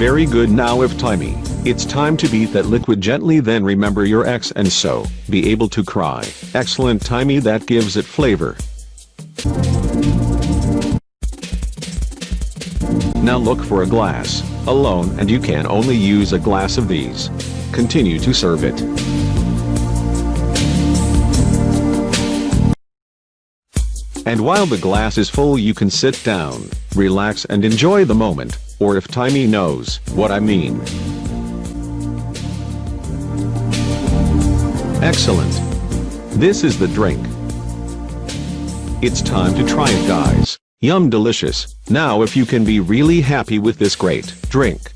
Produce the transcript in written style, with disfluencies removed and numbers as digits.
Very good. Now if Timey, it's time to beat that liquid gently, then remember your ex and so, be able to cry. Excellent Timey, that gives it flavor. Now look for a glass, alone, and you can only use a glass of these. Continue to serve it. And while the glass is full you can sit down, relax and enjoy the moment, or if Timey knows what I mean. Excellent. This is the drink. It's time to try it, guys. Yum, delicious. Now if you can be really happy with this great drink,